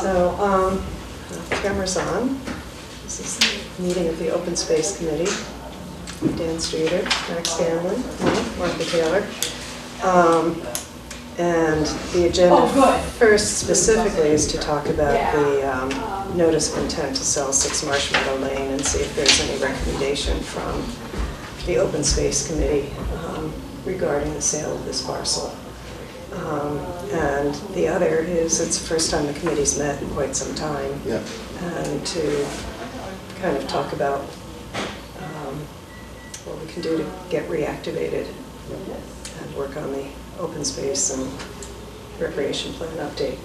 So, camera's on. This is the meeting of the Open Space Committee. Dan Streeter, Max Scanlon, Martha Taylor. And the agenda first specifically is to talk about the notice of intent to sell 6 Marshmallow Lane and see if there's any recommendation from the Open Space Committee regarding the sale of this parcel. And the other is, it's the first time the committee's met in quite some time. Yeah. And to kind of talk about what we can do to get reactivated and work on the open space and recreation plan update.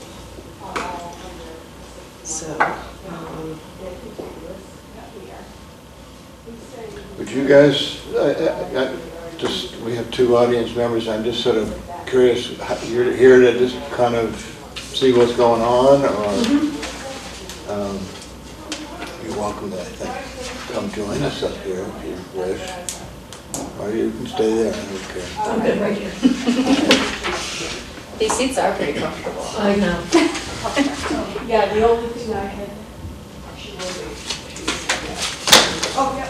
So, would you guys, we have 2 audience members, I'm just sort of curious, you're here to just kind of see what's going on, or you're welcome to, I think, come join us up here if you wish, or you can stay there, I don't care. I'm good right here. These seats are pretty comfortable. I know. Yeah, the only thing I had. Oh, yeah.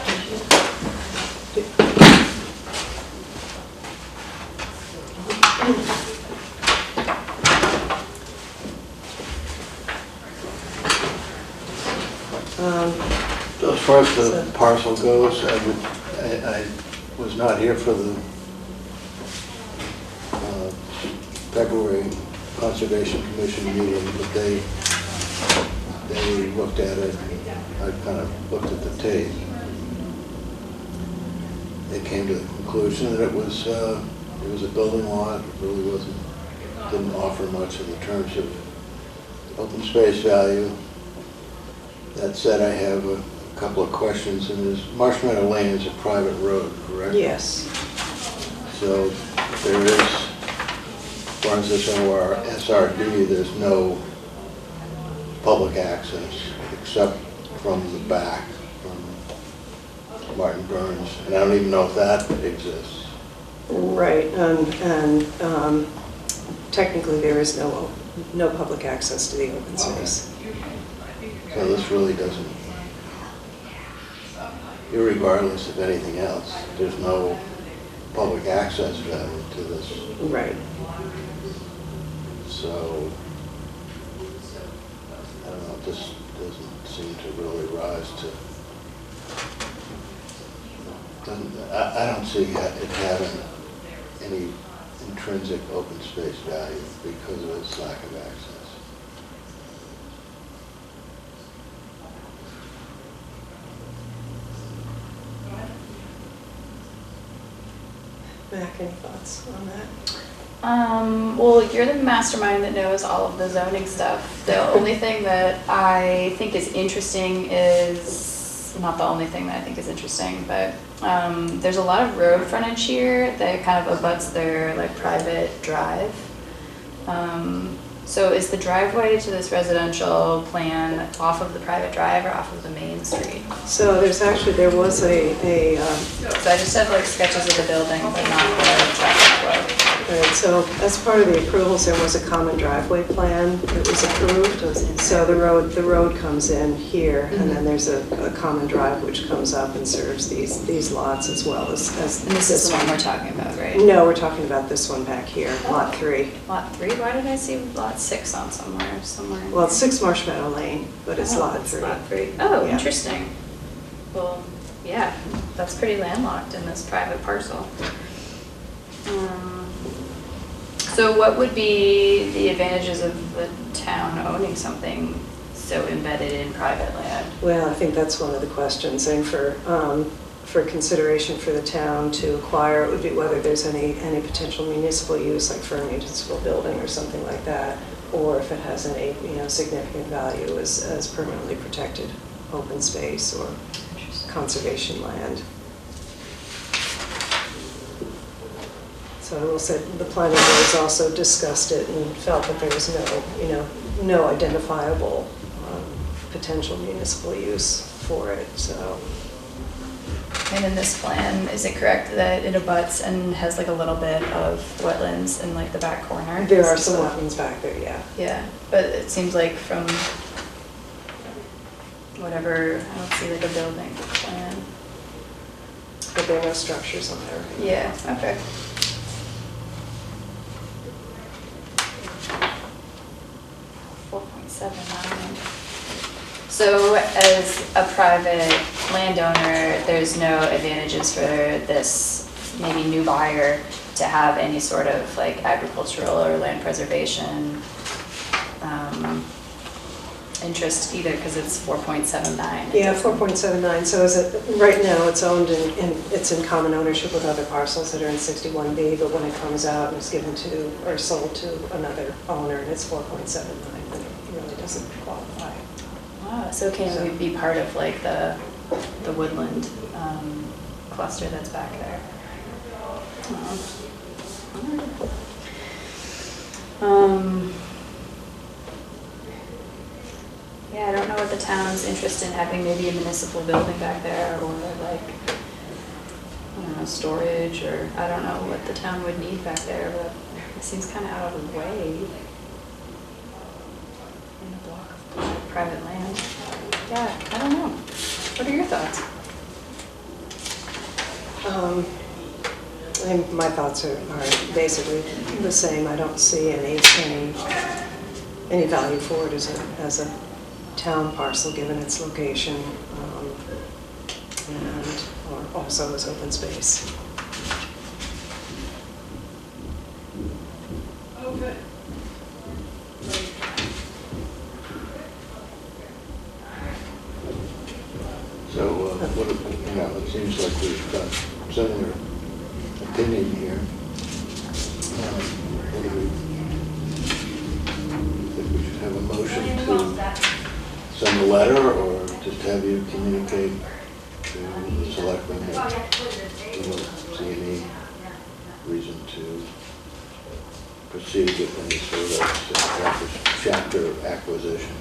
So as far as the parcel goes, I was not here for the February Conservation Commission meeting, but they looked at it. I kind of looked at the tape. They came to the conclusion that it was a building lot. It really didn't offer much in the terms of open space value. That said, I have a couple of questions. And Marshmallow Lane is a private road, correct? yes. So there is, as far as this SRD, there's no public access except from the back, from Martin Burns. And I don't even know if that exists. Right, and technically there is no public access to the open space. So this really doesn't, irregardless of anything else, there's no public access value to this. Right. So, I don't know, this doesn't seem to really rise to, I don't see it having any intrinsic open space value because of its lack of access. Mac, any thoughts on that? Well, you're the mastermind that knows all of the zoning stuff. The only thing that I think is interesting is, not the only thing that I think is interesting, but there's a lot of road frontage here that kind of abuts their like private drive. So is the driveway to this residential plan off of the private drive or off of the main street? So there was So I just have like sketches of the building, but not the traffic flow. right, so as part of the approvals, there was a common driveway plan that was approved. So the road comes in here, and then there's a common drive which comes up and serves these lots as well as And this is the one we're talking about, right? No, we're talking about this one back here, lot 3. Lot 3? Why did I see lot 6 on somewhere? Well, it's 6 Marshmallow Lane, but it's lot It's 3. Lot 3. Oh, Yeah. interesting. Well, yeah, that's pretty landlocked in this private parcel. So what would be the advantages of the town owning something so embedded in private land? Well, I think that's one of the questions, and for consideration for the town to acquire, it would be whether there's any potential municipal use, like for a municipal building or something like that, or if it has any, significant value as permanently protected open space or conservation land. So I will say the planning board has also discussed it and felt that there was no identifiable potential municipal use for it, so. And in this plan, is it correct that it abuts and has like a little bit of wetlands in like the back corner? There are some wetlands back there, yeah. Yeah, but it seems like from whatever, I don't see like a building plan. But there are no structures on there. Yeah, okay. So as a private landowner, there's no advantages for this maybe new buyer to have any sort of like agricultural or land preservation interest either, because it's 4.79. Yeah, 4.79, so is it, right now it's owned it's in common ownership with other parcels that are in 61B, but when it comes out and it's given to, or sold to another owner, and it's 4.79, then it really doesn't qualify. Wow, so can we be part of like the woodland cluster that's back there? Yeah, I don't know what the town's interest in having maybe a municipal building back there, or like, I don't know, storage, or I don't know what the town would need back there, but it seems kind of out of the way in a block of private land. Yeah, I don't know. What are your thoughts? My thoughts are basically the same. I don't see any value for it as a town parcel, given its location, or also as open space. Oh, good. So, it seems like we've got similar opinion here. What do we think we should have a motion to send a letter, or just have you communicate to the selectmen that you don't see any reason to proceed with any sort of chapter acquisition?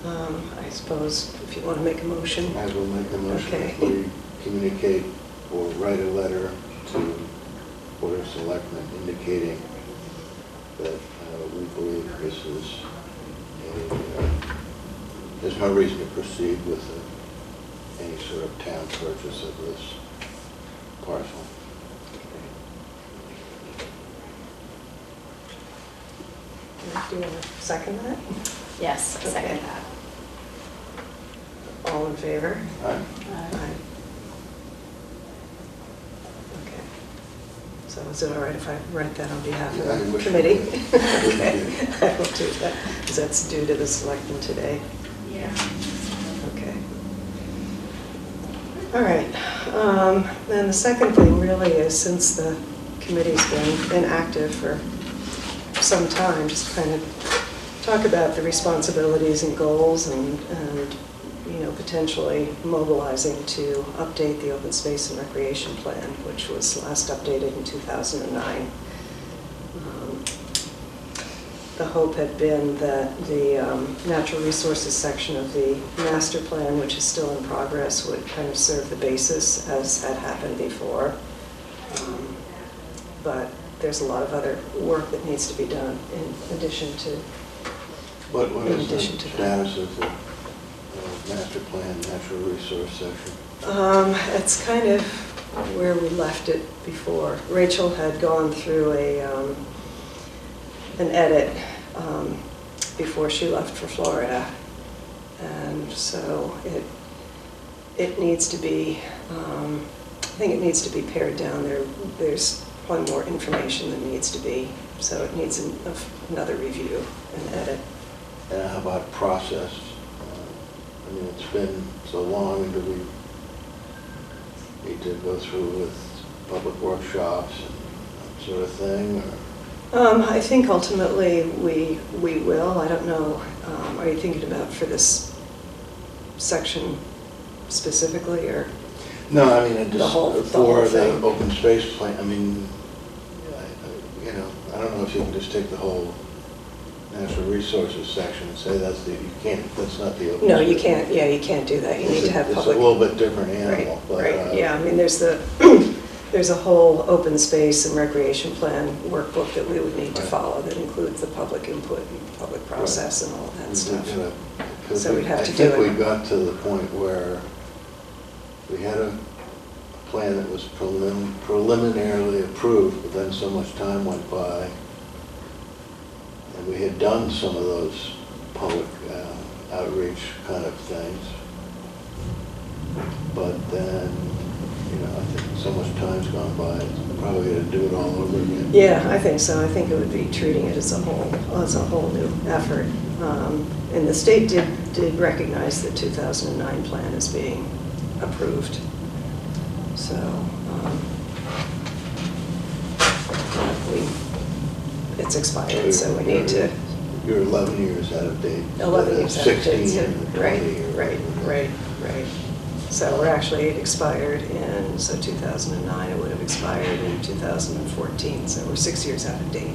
I suppose if you want to make a motion. I will make the motion. Okay. We communicate or write a letter to Board of Selectmen indicating that we believe this is there's no reason to proceed with any sort of town purchase of this parcel. Do you want to second that? Yes, I second Okay. that. All in favor? Aye. Aye. Okay. So is it all right if I write that on behalf Yeah, I of the wish committee? you would. Okay, I will do that, because that's due to the selectmen today. Yeah. Okay. All right. Then the second thing really is, since the committee's been inactive for some time, just kind of talk about the responsibilities and goals and potentially mobilizing to update the open space and recreation plan, which was last updated in 2009. The hope had been that the natural resources section of the master plan, which is still in progress, would kind of serve the basis as had happened before. But there's a lot of other work that needs to be done in addition to What in is the addition to that. status of the master plan natural resource section? It's kind of where we left it before. Rachel had gone through an edit before she left for Florida, and so it needs to be, I think it needs to be pared down. There's probably more information that needs to be, so it needs another review and edit. And how about process? I mean, it's been so long, and do we need to go through with public workshops and that sort of thing? Or? I think ultimately we will. I don't know, are you thinking about for this section specifically, or? No, I mean, The whole for the thing. open space plan, I mean, I don't know if you can just take the whole natural resources section and say that's not the open. No, space. you can't, yeah, you can't do that. You need to have public. It's a little bit different animal. Right, but, right, yeah, I mean, there's a whole open space and recreation plan workbook that we would need to Right. follow that includes the public input and public process and all of that We stuff. did Because So we'd have to I do think we it. got to the point where we had a plan that was preliminarily approved, but then so much time went by. And we had done some of those public outreach kind of things. But then, I think so much time's gone by, it's probably going to do it all over again. Yeah, I think so. I think it would be treating it as a whole new effort. And the state did recognize the 2009 plan as being approved. So, it's expired, so we need to, You're 11 years out of date. 11 years out of date. 16 and 20. Right. So we're actually, it expired in, so 2009, it would have expired in 2014, so we're 6 years out of date.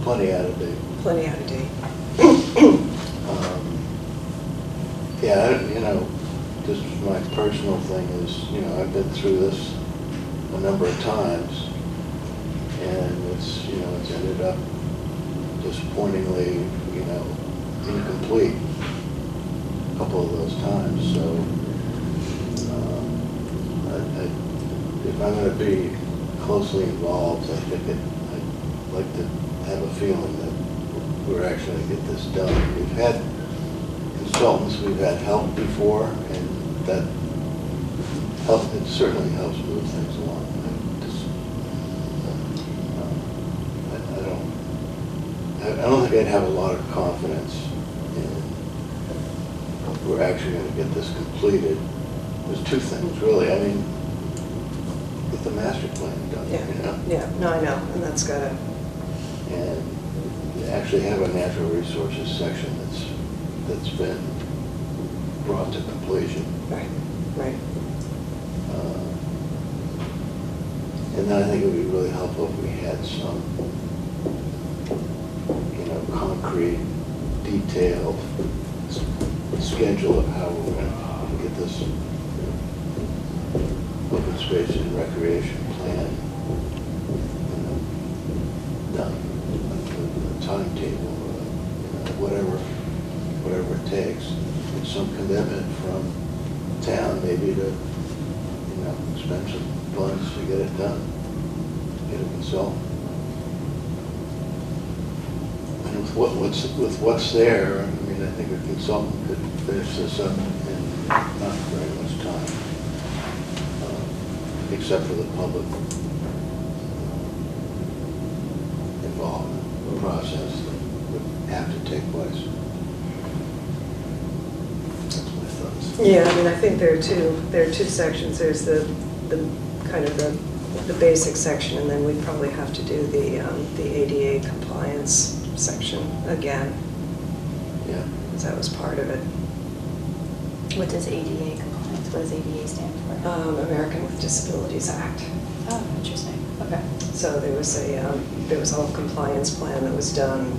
Plenty out of date. Plenty out of date. Yeah, just my personal thing is, I've been through this a number of times, and it's ended up disappointingly, incomplete a couple of those times. So, if I'm going to be closely involved, I think I'd like to have a feeling that we're actually going to get this done. We've had consultants, we've had help before, and that it certainly helps move things along. I don't think I'd have a lot of confidence in we're actually going to get this completed. There's two things, really. I mean, get the master plan done, Yeah, no, I know, and that's got to, and actually have a natural resources section that's been brought to completion. right. And then I think it would be really helpful if we had some, concrete, detailed schedule of how we're going to get this open space and recreation plan done, a timetable, whatever it takes, and some commitment from town maybe to, spend some funds to get it done, get a consultant. And with what's there, I think a consultant could finish this up in not very much time, except for the public involvement process that would have to take place. That's my thoughts. Yeah, I think there are two sections. There's the kind of the basic section, and then we'd probably have to do the ADA compliance section again. Yeah. Because that was part of it. What does ADA compliance, what does ADA stand for? American with Disabilities Act. Oh, interesting, okay. So there was a whole compliance plan that was done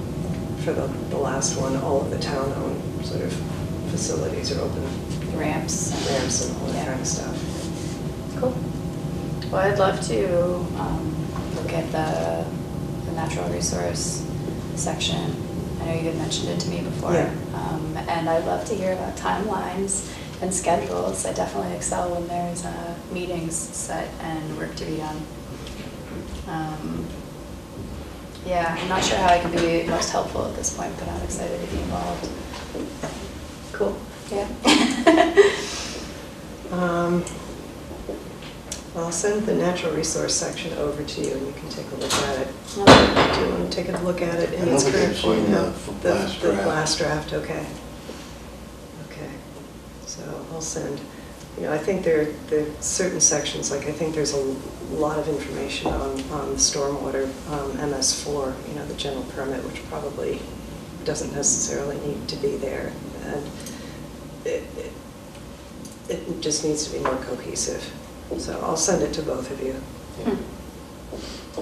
for the last one. All of the town-owned sort of facilities are open. Ramps. And all that Yeah. kind of stuff. Cool. Well, I'd love to look at the natural resource section. I know you had mentioned it to me before. Yeah. And I'd love to hear about timelines and schedules. I definitely excel when there's meetings set and work to be done. Yeah, I'm not sure how I can be most helpful at this point, but I'm excited to be involved. Cool. Yeah. I'll send the natural resource section over to you, and you can take a look at it. Okay. Do you want to take a look at it I in don't its think current I've seen form? the last The draft. last draft, okay. Okay, so I'll send, I think there are certain sections, like I think there's a lot of information on the stormwater MS4, the general permit, which probably doesn't necessarily need to be there. And it just needs to be more cohesive. So I'll send it to both of you.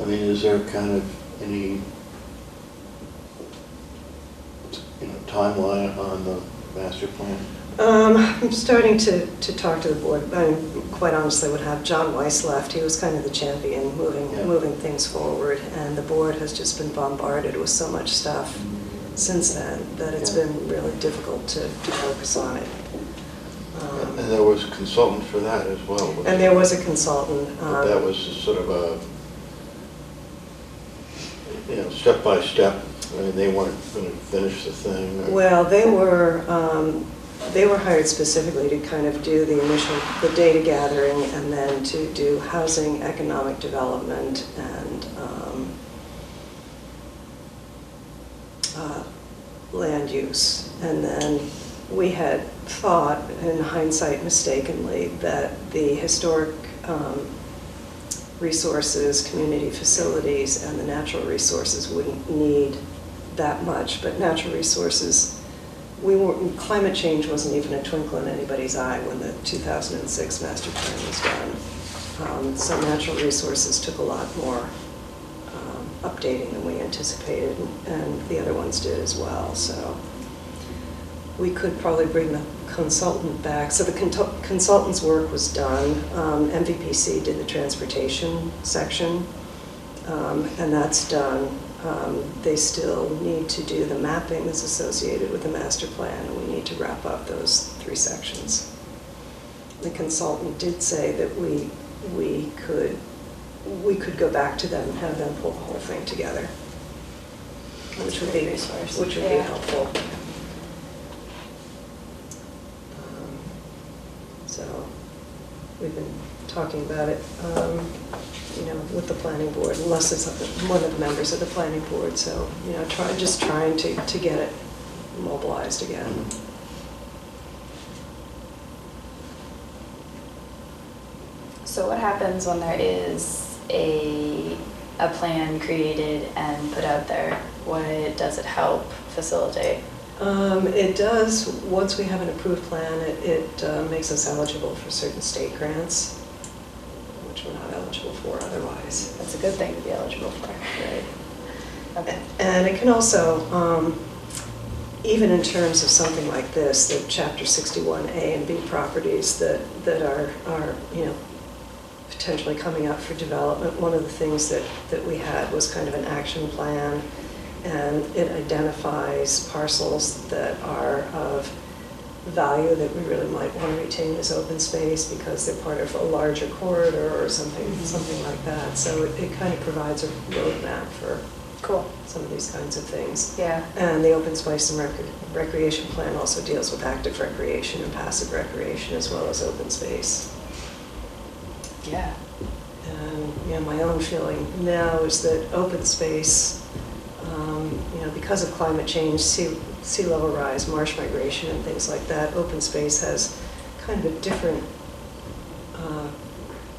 Is there kind of any, timeline on the master plan? I'm starting to talk to the board. Quite honestly, would have John Weiss left. He was kind of the champion Yeah. moving things forward, and the board has just been bombarded with so much stuff since then, that it's Yeah. been really difficult to focus on it. And there was a consultant for that as well. And there was a consultant. But that was sort of a, step by step. I mean, they weren't going to finish the thing. Well, they were hired specifically to kind of do the data gathering, and then to do housing, economic development, and land use. And then we had thought, in hindsight mistakenly, that the historic resources, community facilities, and the natural resources wouldn't need that much, but natural resources, climate change wasn't even a twinkle in anybody's eye when the 2006 master plan was done. So natural resources took a lot more updating than we anticipated, and the other ones did as well. So we could probably bring the consultant back. So the consultant's work was done. MVPC did the transportation section, and that's done. They still need to do the mapping that's associated with the master plan, and we need to wrap up those 3 sections. The consultant did say that we could go back to them and have them pull the whole thing together, which would be helpful. So we've been talking about it, with the planning board, unless it's one of the members of the planning board. So, trying to get it mobilized again. So what happens when there is a plan created and put out there? What does it help facilitate? It does, once we have an approved plan, it makes us eligible for certain state grants, which we're not eligible for otherwise. That's a good thing to be eligible for. Right. Okay. And it can also, even in terms of something like this, the Chapter 61A and B properties that are potentially coming up for development, one of the things that we had was kind of an action plan, and it identifies parcels that are of value that we really might want to retain as open space because they're part of a larger corridor or something like that. So it kind of provides a roadmap for some of these kinds of things. Yeah. And the open space and recreation plan also deals with active recreation and passive recreation as well as open space. Yeah. And my own feeling now is that open space, because of climate change, sea level rise, marsh migration, and things like that, open space has kind of a different,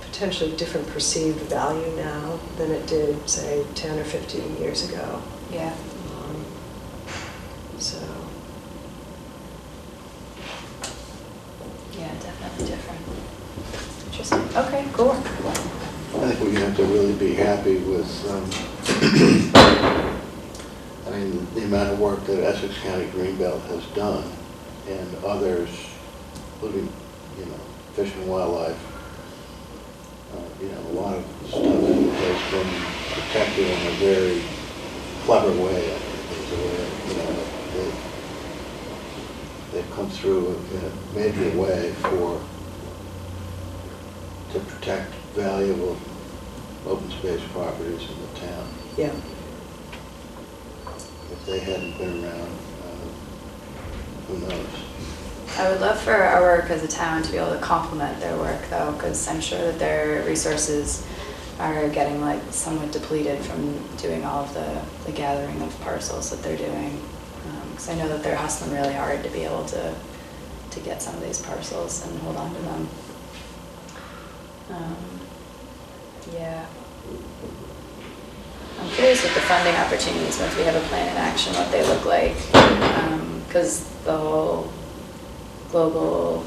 potentially different perceived value now than it did, say, 10 or 15 years ago. Yeah. So. Yeah, definitely different. Interesting. Okay, cool. I think we have to really be happy with, the amount of work that Essex County Greenbelt has done, and others, including, Fish and Wildlife. A lot of stuff has been protected in a very clever way. I think is the way, they've come through in a major way to protect valuable open space properties in the town. Yeah. If they hadn't been around, who knows? I would love for our work as a town to be able to complement their work, though, because I'm sure that their resources are getting somewhat depleted from doing all of the gathering of parcels that they're doing. Because I know that they're hustling really hard to be able to get some of these parcels and hold on to them. Yeah. I'm curious with the funding opportunities once we have a plan in action, what they look like. Because the whole global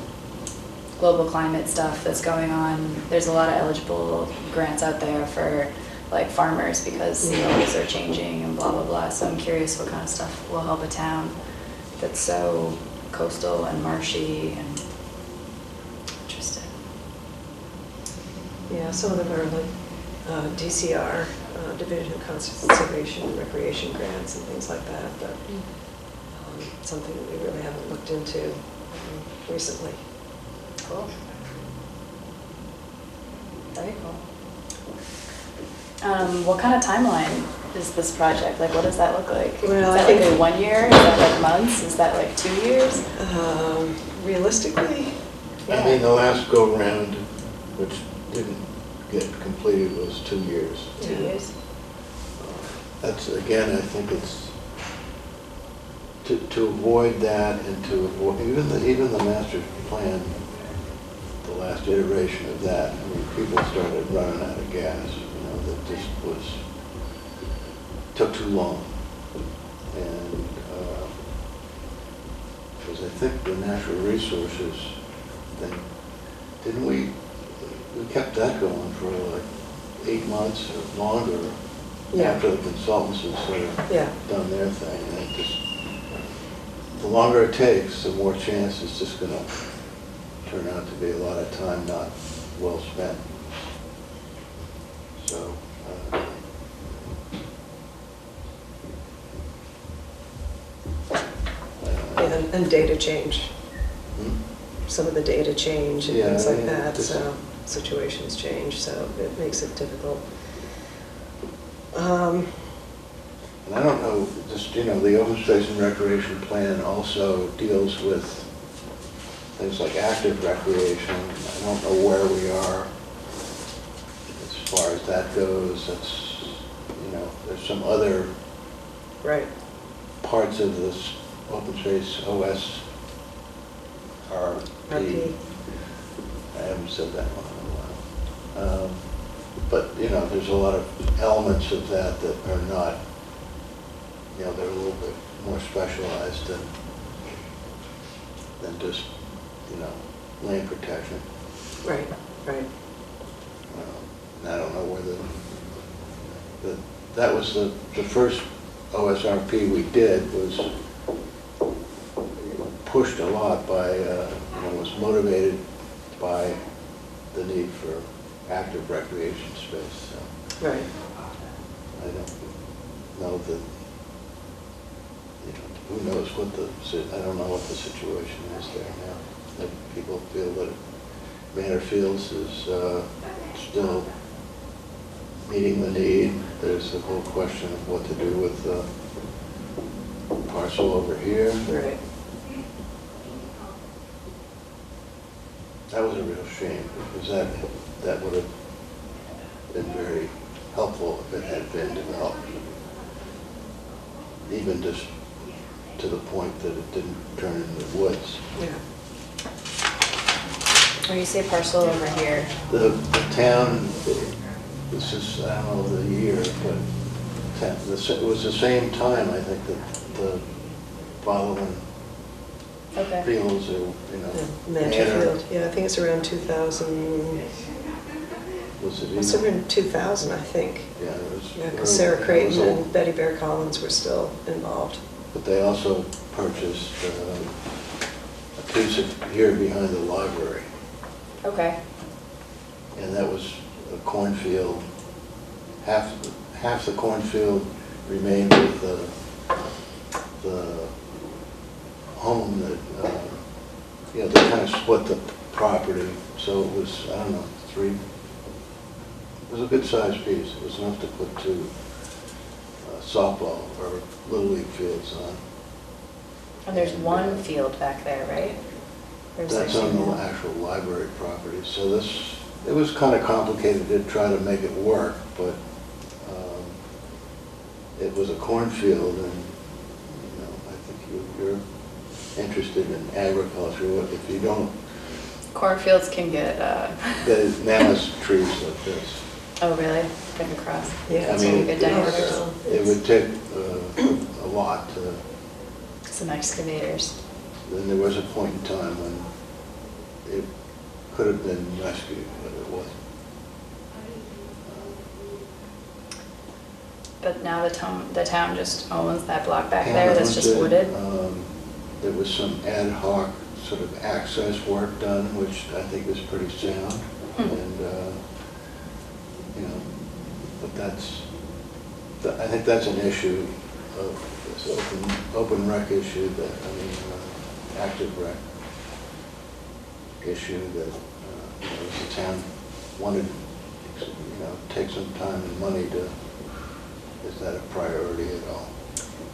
climate stuff that's going on, there's a lot of eligible grants out there for farmers because sea levels are changing and blah, blah, blah. So I'm curious what kind of stuff will help a town that's so coastal and marshy and interesting. Yeah, some of them are DCR, Division of Conservation and Recreation grants and things like that. But something that we really haven't looked into recently. Cool. Very cool. What kind of timeline is this project? Like, what does that look like? Well, is I that think- like a 1 year? Is that like months? Is that like 2 years? Realistically, I mean, the last go-round, which didn't get completed, was 2 years. 2 years. That's, again, I think it's to avoid that and to avoid, even the master plan, the last iteration of that, I mean, people started running out of gas, that just took too long. And, because I think the natural resources thing, didn't we kept that going for like 8 months or longer Yeah. after the consultants had sort of yeah, done their thing. And it just, the longer it takes, the more chance it's just going to turn out to be a lot of time not well spent. So, and data change. hmm? Some of the data change and Yeah, things like yeah, that, just- so situations change, so it makes it difficult. And I don't know, just, the open space and recreation plan also deals with things like active recreation. I don't know where we are as far as that goes. That's, there's some other Right, parts of this open space OS RP. I haven't said that one in a while. But, there's a lot of elements of that that are not, they're a little bit more specialized than just, land protection. right, right. And I don't know whether, that was the first OSRP we did was pushed a lot by, was motivated by the need for active recreation space. So Right. I don't know that, who knows I don't know what the situation is there now. That people feel that Manor Fields is still meeting the need. There's the whole question of what to do with the parcel over here. Right. That was a real shame, because that would have been very helpful if it had been developed. Even just to the point that it didn't turn into woods. Yeah. When you say parcel over here, The town, this is, I don't know the year, but it was the same time, I think, that the following okay. fields or, Mansfield, yeah, I think it's around 2000, Was it it's even? around 2000, I think. Yeah, it was. Yeah, because Sarah Creighton and Betty Bear Collins were still involved. But they also purchased a piece of here behind the library, Okay. and that was a cornfield. Half the cornfield remained with the home that, they kind of split the property, so it was, I don't know, it was a good sized piece. It was enough to put 2 softball or Little League fields on. And there's one field back there, right? Or is there That's on two the now? actual library property, so it was kind of complicated to try to make it work, but it was a cornfield, and, I think you're interested in agriculture. If you don't, Cornfields can get, now it's trees like this. oh really? Bring across. Yeah, I it's mean, really good diameters. it would take a lot to, Some excavators. then there was a point in time when it could have been rescued, but it wasn't. But now the town just owns that block back Town there that's owns just it. wooded? There was some ad hoc sort of access work done, which I think is pretty sound. And, but I think that's an issue this open rec issue that, active rec issue that, the town wanted, take some time and money to, is that a priority at all?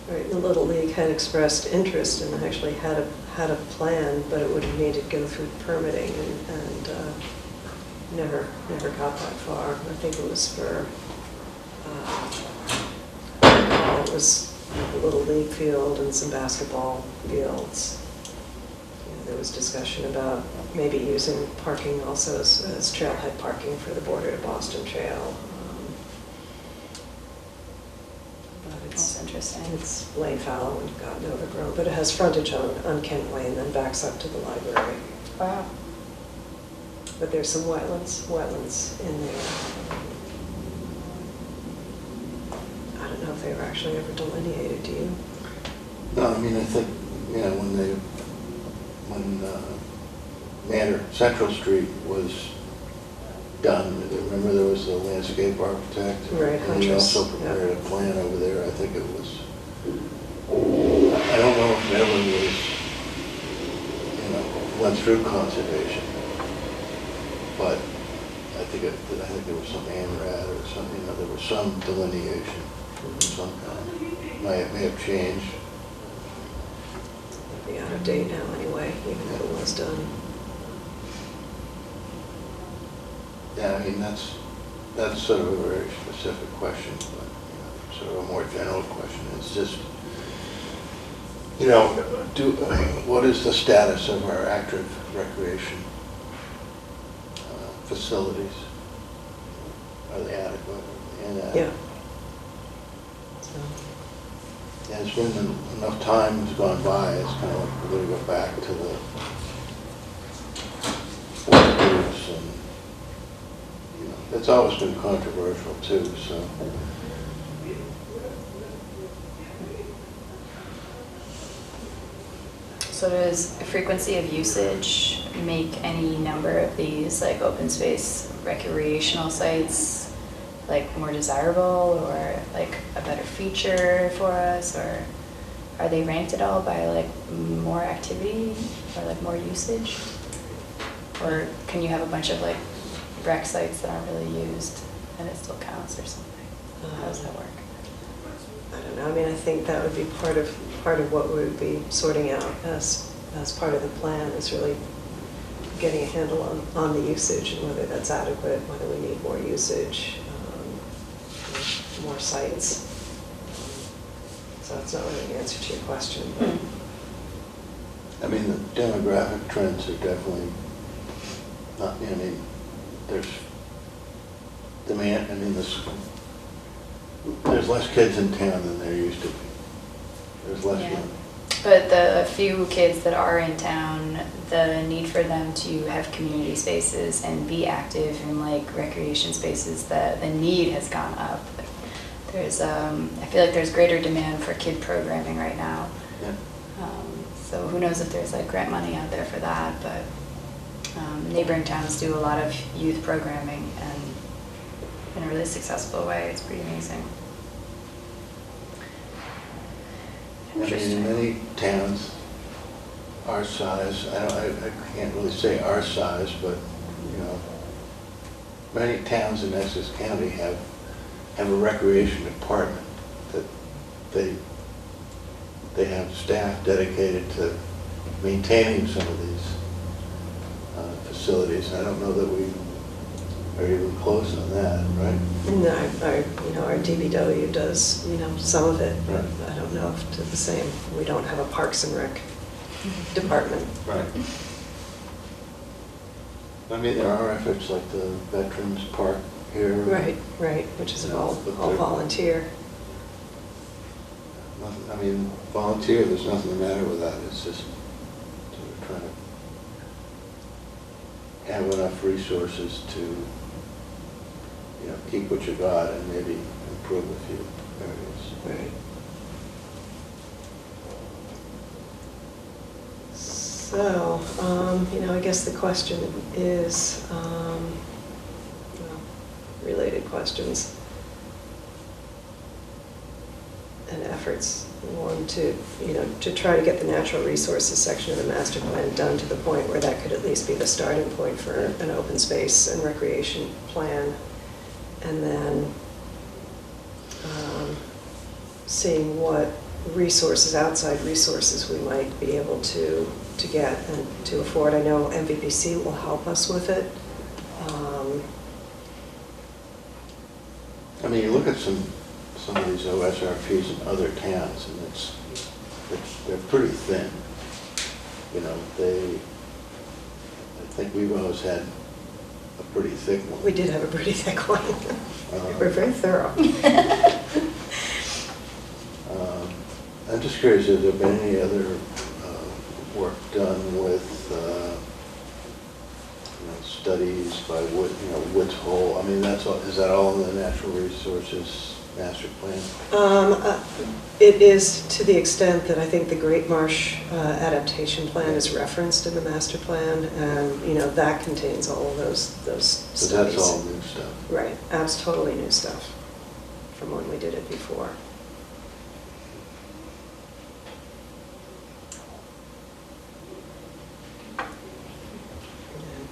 Right, the Little League had expressed interest and actually had a plan, but it would have needed to go through permitting and never got that far. I think it was for, it was the Little League field and some basketball fields. There was discussion about maybe using parking also as trailhead parking for the Border to Boston Trail. But That's interesting. it's lane fallow and gotten overgrown, but it has frontage on Kent Way and then backs up to the library. Wow. But there's some wetlands in there. I don't know if they were actually ever delineated, do you? No, I think, when Manor Central Street was done, remember there was the landscape architect? Right, And he Huntress, also yeah. prepared a plan over there. I think it was, I don't know if it ever was, went through conservation. But I think there was some ANRAD or something, there was some delineation of some kind. May have changed. It'd be out of date now anyway, even if it was done. Yeah, that's sort of a very specific question, but sort of a more general question. It's just, what is the status of our active recreation facilities? Are they adequate? And, Yeah. and it's been enough time has gone by. It's kind of like we're going to go back to the groups, and it's always been controversial too. So. So does frequency of usage make any number of these like open space recreational sites like more desirable or like a better feature for us, or are they ranked at all by like more activity or like more usage? Or can you have a bunch of like rec sites that aren't really used and it still counts or something? How does that work? I don't know, I think that would be part of what we would be sorting out as part of the plan, is really getting a handle on the usage and whether that's adequate, whether we need more usage, more sites. So that's not really an answer to your question, but The demographic trends are definitely not, there's demand, there's less kids in town than there used to be. There's less Yeah. young. But the few kids that are in town, the need for them to have community spaces and be active in like recreation spaces, the need has gone up. There's, I feel like there's greater demand for kid programming right now. Yeah. So who knows if there's like grant money out there for that, but neighboring towns do a lot of youth programming and in a really successful way. It's pretty amazing. In many towns our size, I can't really say our size, but many towns in Essex County have a recreation department that they have staff dedicated to maintaining some of these facilities. I don't know that we are even close on that, right? no, our DBW does, some of it, but Right. I don't know if to the same. We don't have a Parks and Rec department. Right. There are efforts like the Veterans Park here. Right, which is all volunteer. Volunteer, there's nothing the matter with that. It's just sort of trying to have enough resources to, keep what you got and maybe improve a few areas. Right. So, I guess the question is, related questions. and efforts. One, to, to try to get the natural resources section of the master plan done to the point where that could at least be the starting point for an open space and recreation plan. And then seeing what resources, outside resources, we might be able to get and to afford. I know MVPC will help us with it. I mean, you look at some of these OSRPs in other towns, and they're pretty thin. I think we've always had a pretty thick one. We did have a pretty thick one. We're very thorough. I'm just curious, has there been any other work done with studies by Woods Hole? I mean, is that all in the natural resources master plan? It is, to the extent that I think the Great Marsh adaptation plan is referenced in the master plan, and that contains all of those studies. So that's all new stuff. Right, that's totally new stuff from when we did it before. And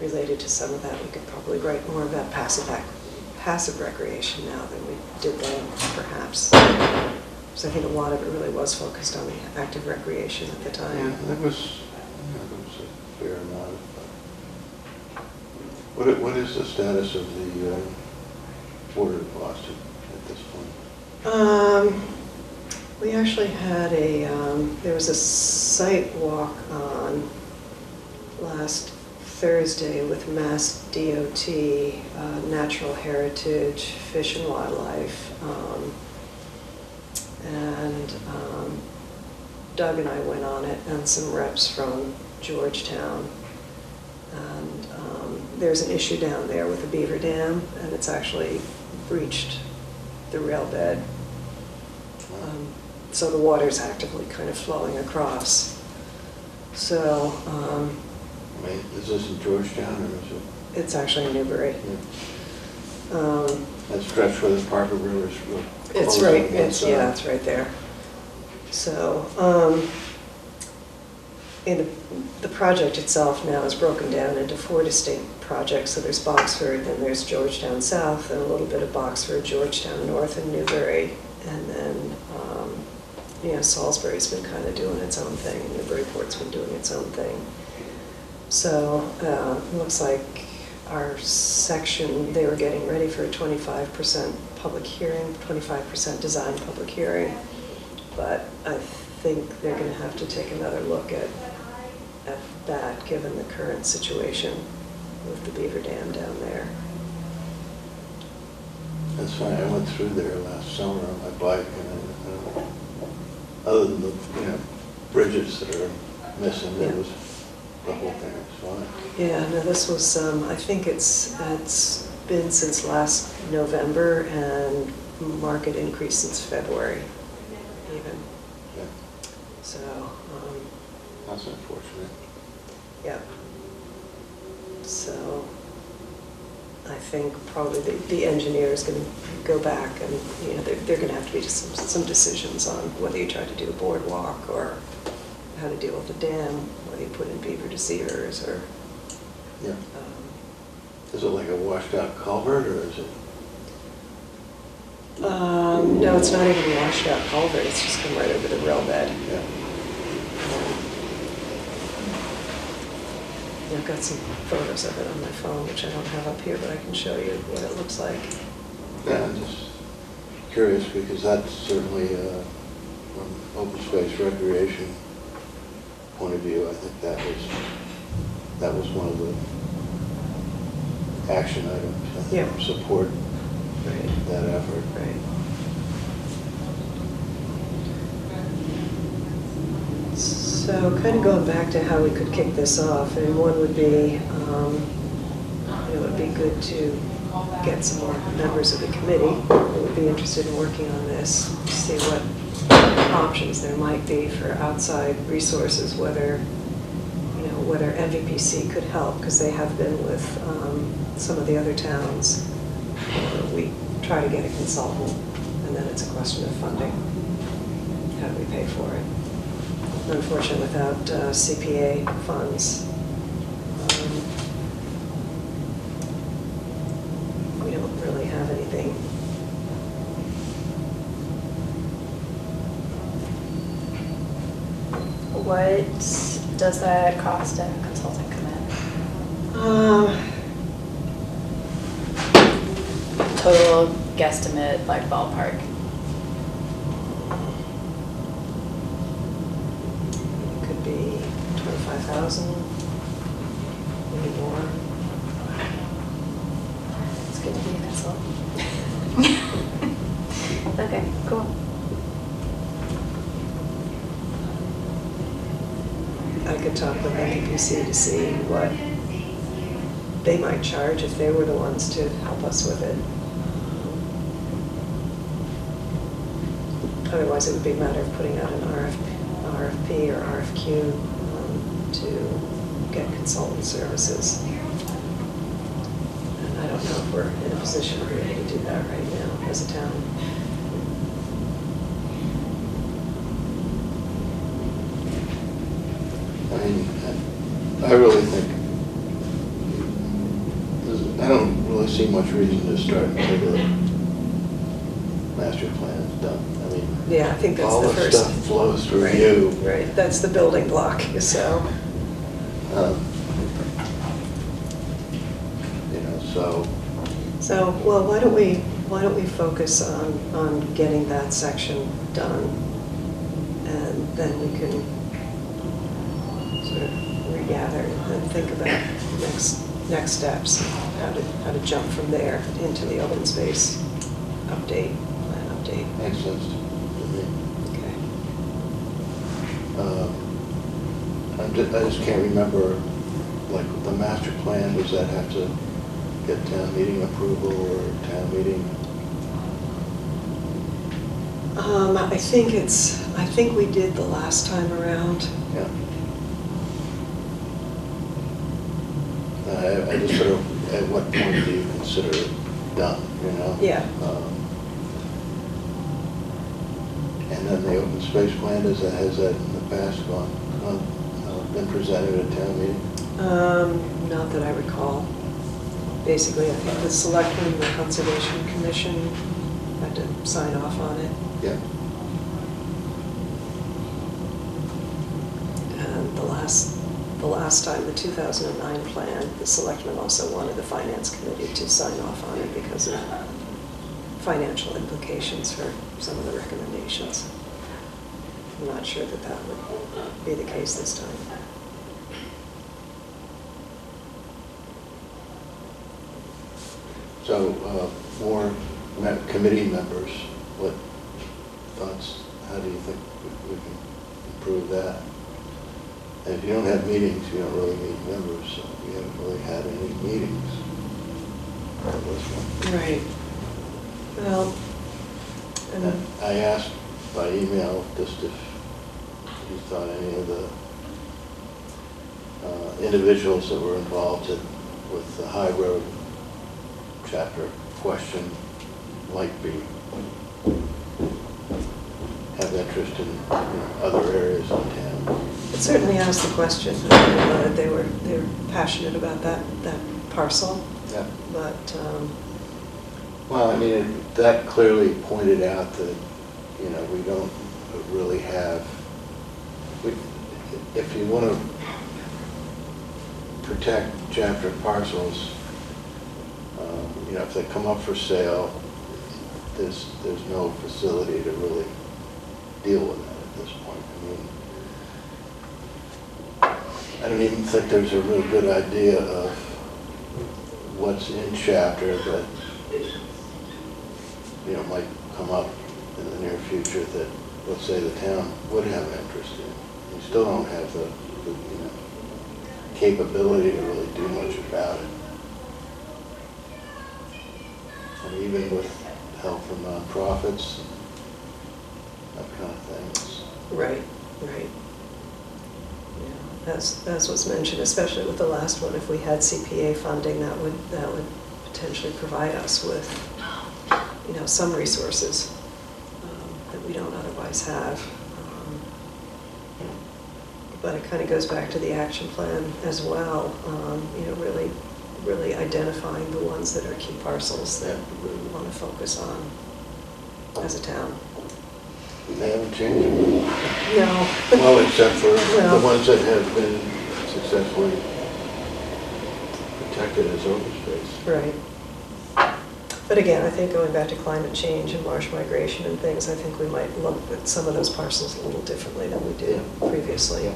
related to some of that, we could probably write more about passive recreation now than we did then, perhaps. Because I think a lot of it really was focused on the active recreation at the time. Yeah, there was a fair amount of. What is the status of the Port of Boston at this point? We actually had there was a site walk on last Thursday with Mass DOT, Natural Heritage, Fish and Wildlife, and Doug and I went on it, and some reps from Georgetown. And there's an issue down there with the beaver dam, and it's actually breached the rail bed. So the water's actively kind of flowing across. So Is this in Georgetown, or is it? it's actually in Newbury. Yeah. That stretch where the Parker River is. It's right. It's right there. So, the project itself now is broken down into 4 distinct projects. So there's Boxford, then there's Georgetown South, and a little bit of Boxford, Georgetown North, and Newbury, and then Salisbury's been kind of doing its own thing, and Newburyport's been doing its own thing. So it looks like our section, they were getting ready for a 25% public hearing, 25% design public hearing, but I think they're going to have to take another look at that, given the current situation with the beaver dam down there. That's fine. I went through there last summer on my bike, and other than the bridges that are missing, Yeah. it was the whole thing was fine. Yeah, no, this was, I think it's been since last November, and market increase since February, even. Yeah, So, that's unfortunate. yeah. So, I think probably the engineer is going to go back, and they're going to have to be some decisions on whether you try to do a boardwalk or how to deal with the dam, whether you put in beaver deceivers or. Yeah. Is it like a washed out culvert, or is it? No, it's not even a washed out culvert. It's just come right over the rail bed. Yeah. I've got some photos of it on my phone, which I don't have up here, but I can show you what it looks like. Yeah, I'm just curious, because that's certainly, from open space recreation point of view, I think that was one of the action items. I think, Yeah. Support Right. that effort. Right. So kind of going back to how we could kick this off, and one would be, it would be good to get some more members of the committee who would be interested in working on this, see what options there might be for outside resources, whether MVPC could help, because they have been with some of the other towns. We try to get a consultant, and then it's a question of funding. how do we pay for it? Unfortunately, without CPA funds, we don't really have anything. What does that cost a consultant come in? Total guesstimate, like ballpark. Could be 25,000, maybe more. It's good to be a consultant. Okay, cool. I could talk with NPC to see what they might charge if they were the ones to help us with it. Otherwise, it would be a matter of putting out an RFP or RFQ to get consultant services. And I don't know if we're in a position really to do that right now as a town. I mean, I really think, I don't really see much reason to start until the master plan is done. I mean, Yeah, I think that's all the the first. stuff flows through Right, you. Right, that's the building block, so. You know, so, So, well, why don't we focus on getting that section done? And then we can sort of regather and think about next steps, how to jump from there into the open space plan update. makes sense to me. Okay. I just can't remember, like, the master plan, does that have to get town meeting approval or town meeting? I think we did the last time around. Yeah. I just sort of, at what point do you consider it done, you know? Yeah. And then the open space plan, has that in the past been presented at town meeting? Not that I recall. Basically, I think the selectmen and the Conservation Commission had to sign off on it. Yeah. And the last time, the 2009 plan, the selectmen also wanted the Finance Committee to sign off on it because of financial implications for some of the recommendations. I'm not sure that would be the case this time. So, more committee members, what thoughts, how do you think we can improve that? And if you don't have meetings, you don't really need members, so we haven't really had any meetings on this one. Right. Well, And I asked by email just if you thought any of the individuals that were involved with the High Road chapter question might have interest in other areas of town. it certainly asked the question. They were passionate about that parcel, Yeah. but Well, I mean, that clearly pointed out that, we don't really have, if you want to protect chapter parcels, if they come up for sale, there's no facility to really deal with that at this point. I mean, I don't even think there's a real good idea of what's in chapter that, might come up in the near future that, let's say, the town would have an interest in. You still don't have the capability to really do much about it. And even with help from nonprofits, that kind of thing. right. Yeah, as was mentioned, especially with the last one, if we had CPA funding, that would potentially provide us with, some resources that we don't otherwise have. But it kind of goes back to the action plan as well, you know, really identifying the ones that are key parcels that we want to focus on as a town. They haven't changed. No. Well, except for Well. the ones that have been successfully protected as open space. Right. But again, I think going back to climate change and marsh migration and things, I think we might look at some of those parcels a little differently than we did previously.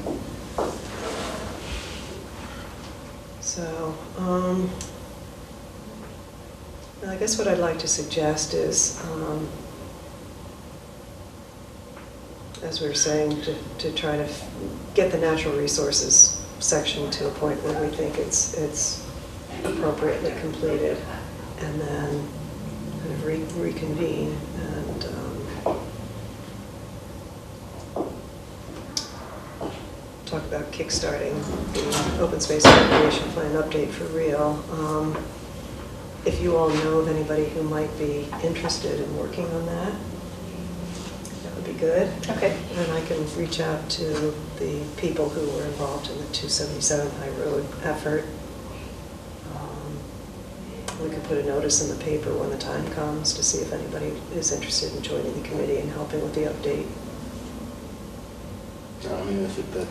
So, I guess what I'd like to suggest is, as we were saying, to try to get the natural resources section to a point where we think it's appropriately completed, and then kind of reconvene and talk about kickstarting the open space recreation plan update for real. If you all know of anybody who might be interested in working on that, that would be good. Okay. And I can reach out to the people who were involved in the 277 High Road effort. We could put a notice in the paper when the time comes to see if anybody is interested in joining the committee and helping with the update. I mean, I think that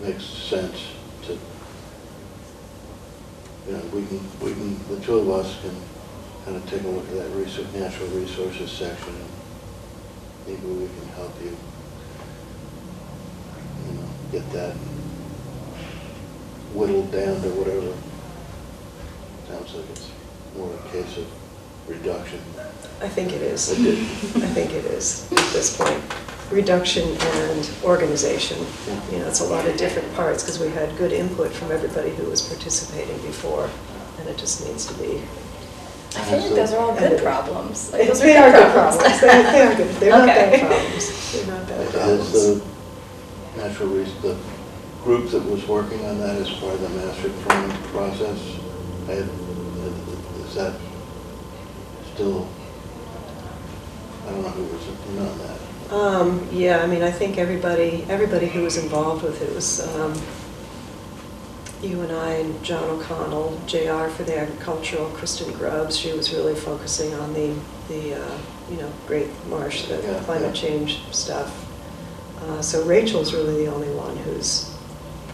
makes sense to, you know, we can, the two of us can kind of take a look at that natural resources section, and maybe we can help you, you know, get that whittled down to whatever. Sounds like it's more a case of reduction. I think it is. It did. I think it is at this point. Reduction and organization. You know, it's a lot of different parts because we had good input from everybody who was participating before, and it just needs to be. I feel like those are all good problems. Like, those They are are good good problems. They are good. They're not Okay. bad problems. They're not bad Has problems. the the group that was working on that as part of the master plan process, is that still, I don't know who was on that. Yeah, I mean, I think everybody who was involved with it was you and I and John O'Connell, JR for the agricultural, Kristen Grubbs. She was really focusing on the you know, Great Marsh, the Yeah, climate yeah. change stuff. So Rachel's really the only one who's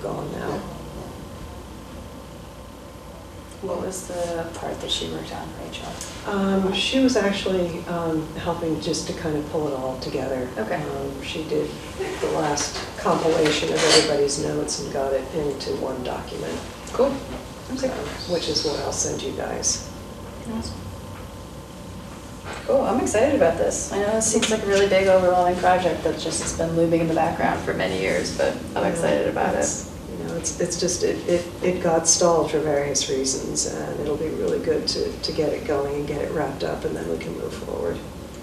gone now. What was the part that she worked on, Rachel? She was actually helping just to kind of pull it all together. Okay. She did the last compilation of everybody's notes and got it into one document. Cool. So, which is what I'll send you guys. Awesome. Cool, I'm excited about this. I know this seems like a really big, overwhelming project that just has been looming in the background for many years, but I'm excited about it. You know, it's just, it got stalled for various reasons, and it'll be really good to get it going and get it wrapped up, and then we can move forward.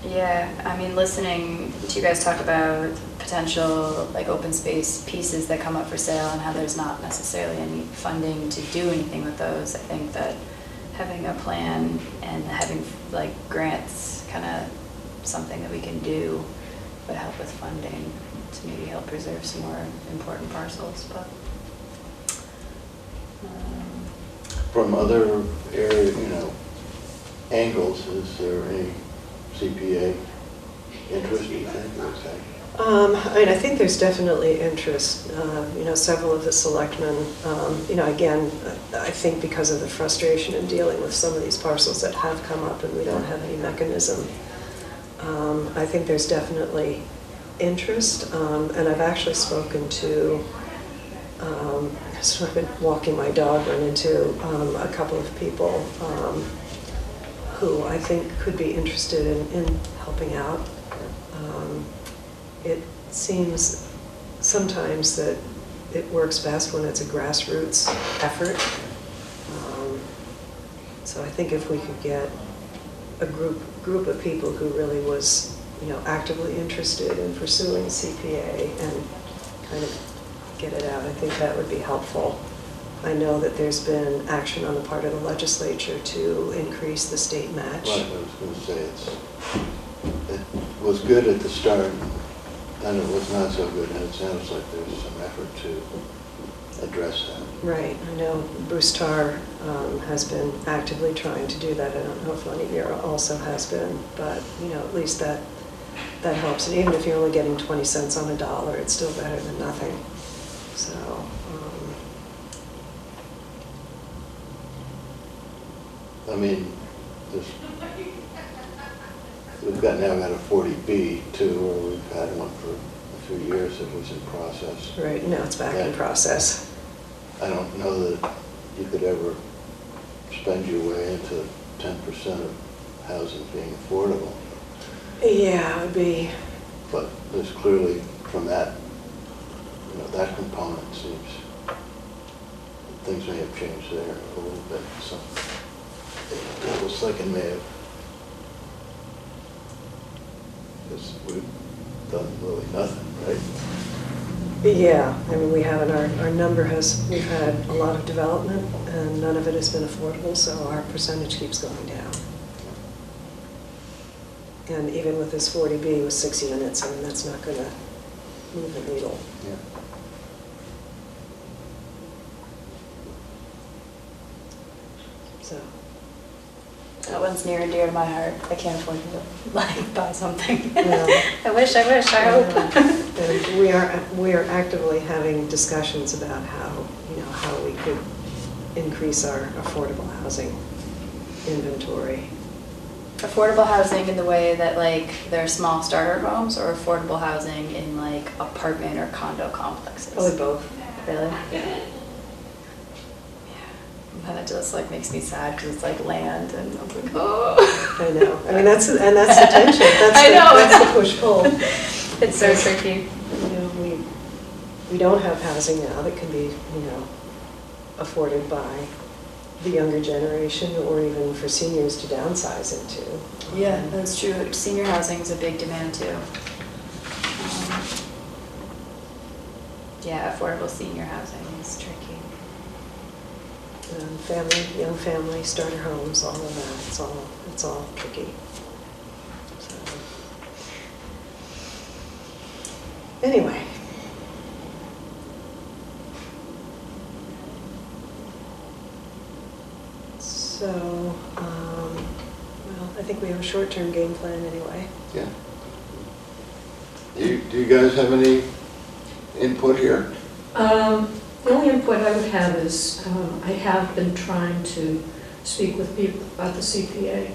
Yeah, I mean, listening to you guys talk about potential like open space pieces that come up for sale and how there's not necessarily any funding to do anything with those, I think that having a plan and having like grants, kind of something that we can do would help with funding to maybe help preserve some more important parcels, but. From other area, you know, angles, is there any CPA interest, you think, or is that? I mean, I think there's definitely interest. You know, several of the selectmen, you know, again, I think because of the frustration in dealing with some of these parcels that have come up and we don't have any mechanism, I think there's definitely interest. And I've actually spoken to, so I've been walking my dog, run into a couple of people who I think could be interested in helping out. It seems sometimes that it works best when it's a grassroots effort. So I think if we could get a group of people who really was, you know, actively interested in pursuing CPA and kind of get it out, I think that would be helpful. I know that there's been action on the part of the legislature to increase the state match. Right, I was going to say, it was good at the start, then it was not so good, and it sounds like there's some effort to address that. Right, I know Bruce Tarr has been actively trying to do that. I don't know if Lenny Vera also has been, but, you know, at least that helps. And even if you're only getting 20 cents on the dollar, it's still better than nothing. So, I mean, we've now got a 40B too, or we've had one for a few years that was in process. right, now it's back in process. I don't know that you could ever spend your way into 10% of housing being affordable, Yeah, it would be, but there's clearly from that, you know, that component seems, things may have changed there a little bit, so I was thinking may have, because we've done really nothing, right? yeah, I mean, we haven't, our number has, we've had a lot of development and none of it has been affordable, so our percentage keeps going down. And even with this 40B with 6 units, I mean, that's not going to move the needle. Yeah. So, That one's near and dear to my heart. I can't afford to like buy something. Yeah. I wish, I hope. and we are actively having discussions about how, you know, how we could increase our affordable housing inventory. Affordable housing in the way that like there are small starter homes, or affordable housing in like apartment or condo complexes? Probably both. Really? Yeah. And it just like makes me sad because it's like land and I'm like, oh. I know. I mean, that's the tension. I know. That's the push-pull. It's so tricky. You know, we don't have housing now that can be, you know, afforded by the younger generation or even for seniors to downsize into. Yeah, that's true. Senior housing is a big demand too. Yeah, affordable senior housing is tricky. Young family, starter homes, all of that, it's all tricky. So, anyway. So, well, I think we have a short-term game plan anyway. Yeah. Do you guys have any input here? The only input I would have is I have been trying to speak with people about the CPA,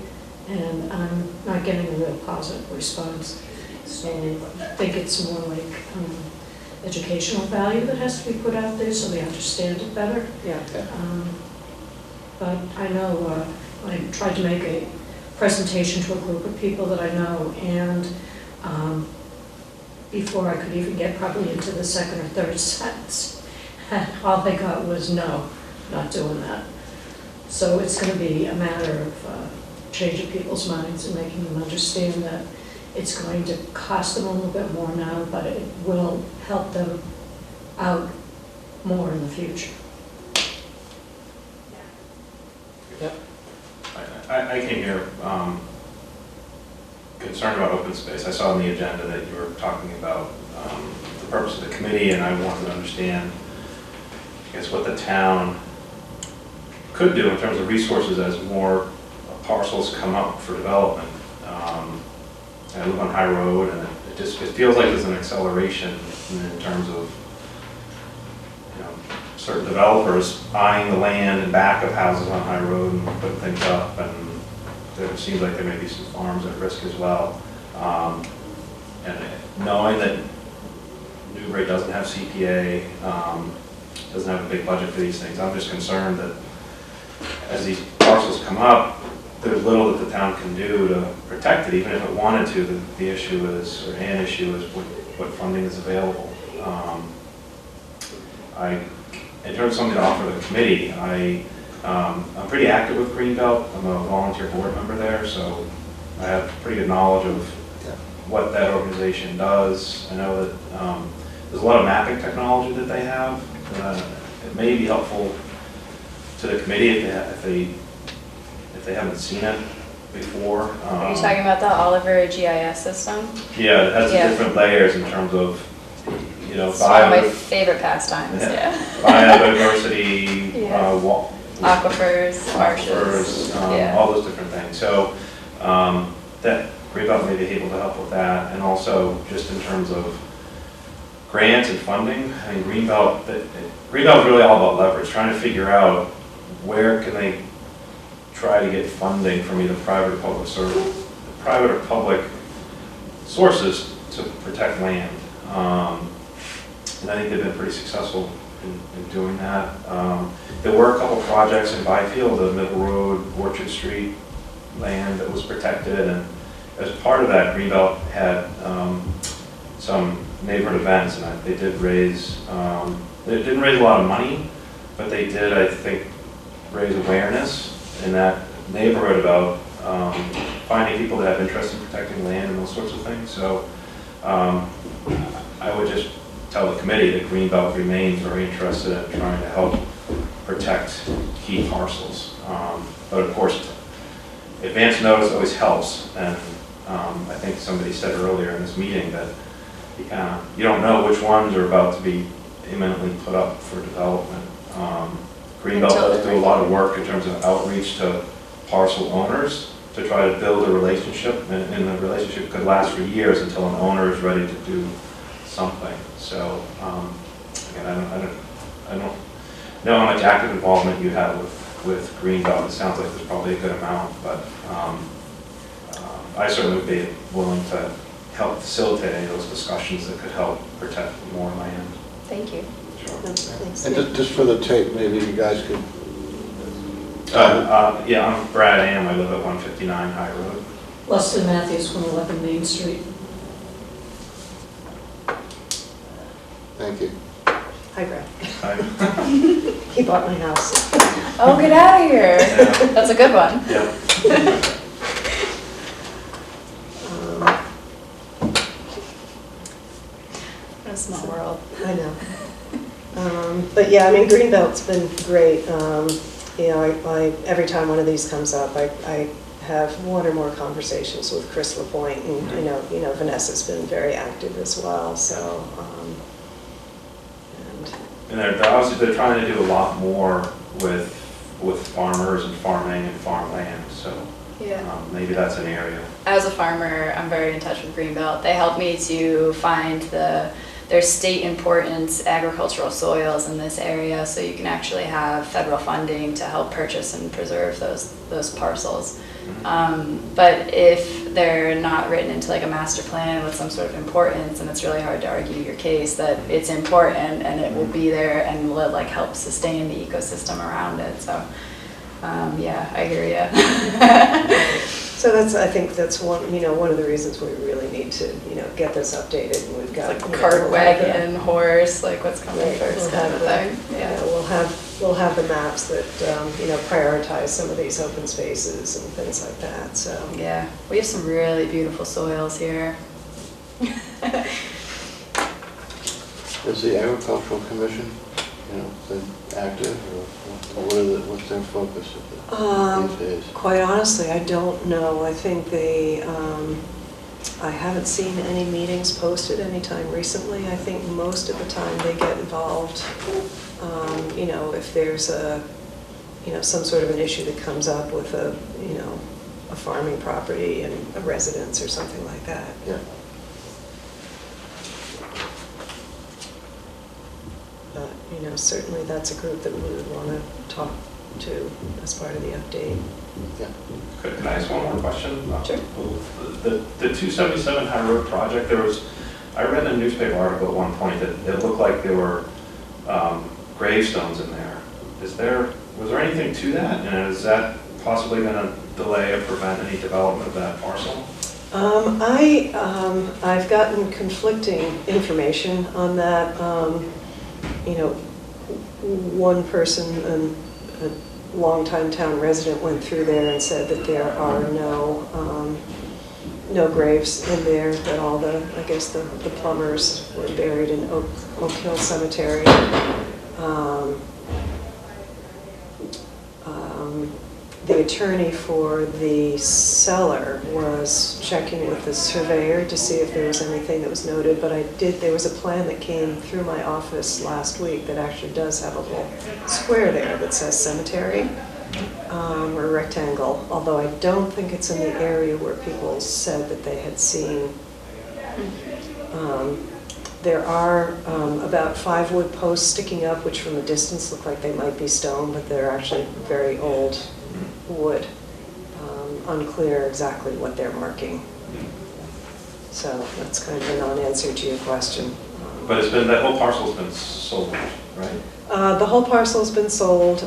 and I'm not getting a real positive response. So I think it's more like educational value that has to be put out there so they understand it better. Yeah. But I know I tried to make a presentation to a group of people that I know, and before I could even get probably into the second or third sentence, all they got was no, not doing that. So it's going to be a matter of changing people's minds and making them understand that it's going to cost them a little bit more now, but it will help them out more in the future. Yep. I came here concerned about open space. I saw on the agenda that you were talking about the purpose of the committee, and I wanted to understand, I guess, what the town could do in terms of resources as more parcels come up for development. I live on High Road, and it feels like there's an acceleration in terms of, you know, certain developers buying the land and back of houses on High Road and putting things up, and it seems like there may be some farms at risk as well. And knowing that Newbury doesn't have CPA, doesn't have a big budget for these things, I'm just concerned that as these parcels come up, there's little that the town can do to protect it, even if it wanted to. The issue is, or an issue is what funding is available. In terms of something to offer the committee, I'm pretty active with Greenbelt. I'm a volunteer board member there, so I have pretty good knowledge of what that organization does. I know that there's a lot of mapping technology that they have. It may be helpful to the committee if they haven't seen it. before. Are you talking about the Oliver GIS system? Yeah, it has Yeah. different layers in terms of, you know, It's one of my favorite pastimes, yeah. biodiversity, Yeah. Aquifers, marshes, yeah. all those different things. So that Greenbelt may be able to help with that, and also just in terms of grants and funding. I mean, Greenbelt is really all about leverage, trying to figure out where can they try to get funding from either private or public sources to protect land. And I think they've been pretty successful in doing that. There were a couple projects in Byfield, the Middle Road, Orchard Street land that was protected, and as part of that, Greenbelt had some neighborhood events, and they did raise, they didn't raise a lot of money, but they did, I think, raise awareness in that neighborhood about finding people that have interest in protecting land and those sorts of things. So I would just tell the committee that Greenbelt remains very interested in trying to help protect key parcels. But of course, advance notice always helps, and I think somebody said earlier in this meeting that you don't know which ones are about to be imminently put up for development. Greenbelt does do a lot of work in terms of outreach to parcel owners to try to build a relationship, and the relationship could last for years until an owner is ready to do something. So again, I don't know how much active involvement you have with Greenbelt. It sounds like there's probably a good amount, but I certainly would be willing to help facilitate any of those discussions that could help protect more land. Thank you. Sure. Thanks. And just for the tape, maybe you guys could. Yeah, I'm Brad Am. I live at 159 High Road. Leslie Matthews, 111 Main Street. Thank you. Hi, Brad. Hi. He bought my house. Oh, get out of here. Yeah. That's a good one. Yeah. What a small world. I know. But yeah, I mean, Greenbelt's been great. You know, every time one of these comes up, I have one or more conversations with Chris LaPointe, and you know, Vanessa's been very active as well. So, And they're trying to do a lot more with farmers and farming and farmland. So Yeah. maybe that's an area. As a farmer, I'm very in touch with Greenbelt. They helped me to find their state importance agricultural soils in this area, so you can actually have federal funding to help purchase and preserve those parcels. But if they're not written into like a master plan with some sort of importance, and it's really hard to argue your case that it's important and it will be there and will like help sustain the ecosystem around it. So yeah, I hear you. so I think that's one of the reasons we really need to get this updated. And we've got It's like cart, wagon, horse, like what's coming Right, first we'll kind have of thing. Yeah. we'll have the maps that prioritize some of these open spaces and things like that. So Yeah, we have some really beautiful soils here. Is the Agricultural Commission, been active, or what's their focus these days? quite honestly, I don't know. I think I haven't seen any meetings posted anytime recently. I think most of the time they get involved, if there's some sort of an issue that comes up with a farming property and a residence or something like that. Yeah. But, certainly that's a group that we would want to talk to as part of the update. Yeah. Can I ask one more question? Sure. The 277 High Road project, I read in a newspaper article at one point that it looked like there were gravestones in there. Was there anything to that? And is that possibly going to delay or prevent any development of that parcel? I've gotten conflicting information on that. One person, a longtime town resident, went through there and said that there are no graves in there, that all the plumbers were buried in Oak Hill Cemetery. the attorney for the seller was checking with the surveyor to see if there was anything that was noted, but there was a plan that came through my office last week that actually does have a little square there that says cemetery, or rectangle, although I don't think it's in the area where people said that they had seen. There are about 5 wood posts sticking up, which from a distance look like they might be stone, but they're actually very old wood. Unclear exactly what they're marking. So that's kind of a non-answer to your question. But it's been, that whole parcel's been sold, right? The whole parcel's been sold.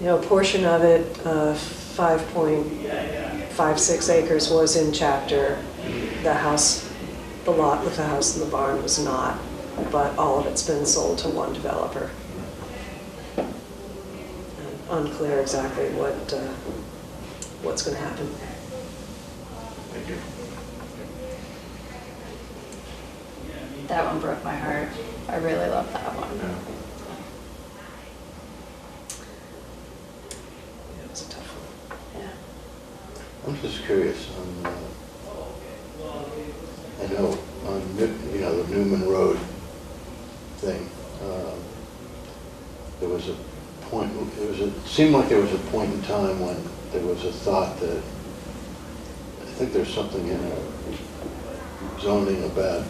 You know, a portion of it, 5.56 acres, was in chapter. The house, the lot with the house and the barn was not, but all of it's been sold to one developer. Unclear exactly what's going to happen. Thank you. That one broke my heart. I really love that one. Yeah. It was a tough one. Yeah. I'm just curious on, I know on, the Newman Road thing, there was a point, it seemed like there was a point in time when there was a thought that, I think there's something in our zoning about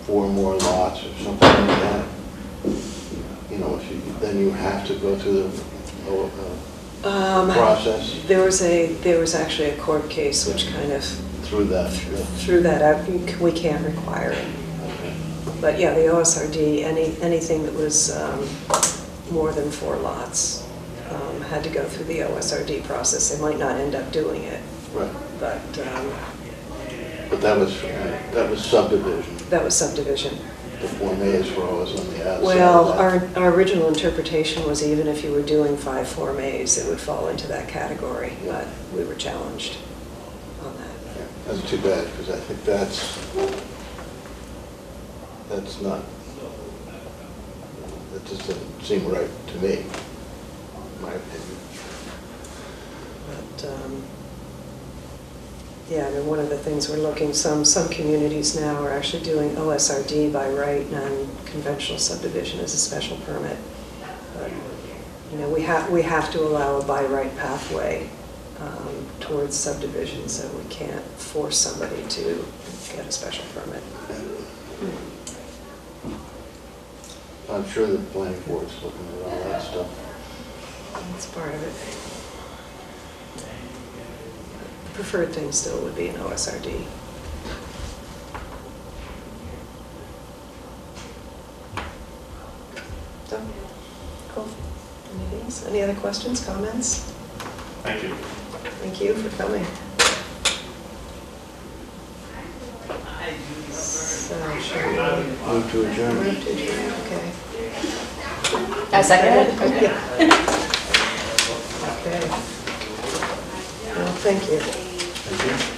4 more lots or something like that. You know, then you have to go through the process There was actually a court case which kind of through that. threw that out. We can't require it. But yeah, the OSRD, anything that was more than 4 lots had to go through the OSRD process. They might not end up doing it, Right. but But that was subdivision. that was subdivision. The Form As were always on the outside. Well, of that. our original interpretation was even if you were doing 5 Form As, it would fall into that category, but we were challenged on that. Yeah, that's too bad, because I think that's not, that just doesn't seem right to me, in my opinion. But, yeah, I mean, one of the things we're looking, some communities now are actually doing OSRD by right, non-conventional subdivision as a special permit. But, you know, we have to allow a by right pathway towards subdivision, so we can't force somebody to get a special permit. I'm sure the planning board's looking at all that stuff. That's part of it. The preferred thing still would be an OSRD. So, cool. Anything else? Any other questions, comments? Thank you. Thank you for coming. So, shall we Move to adjourn. move to adjourn? Okay. I second it. Okay. Okay. Well, thank you. Thank you.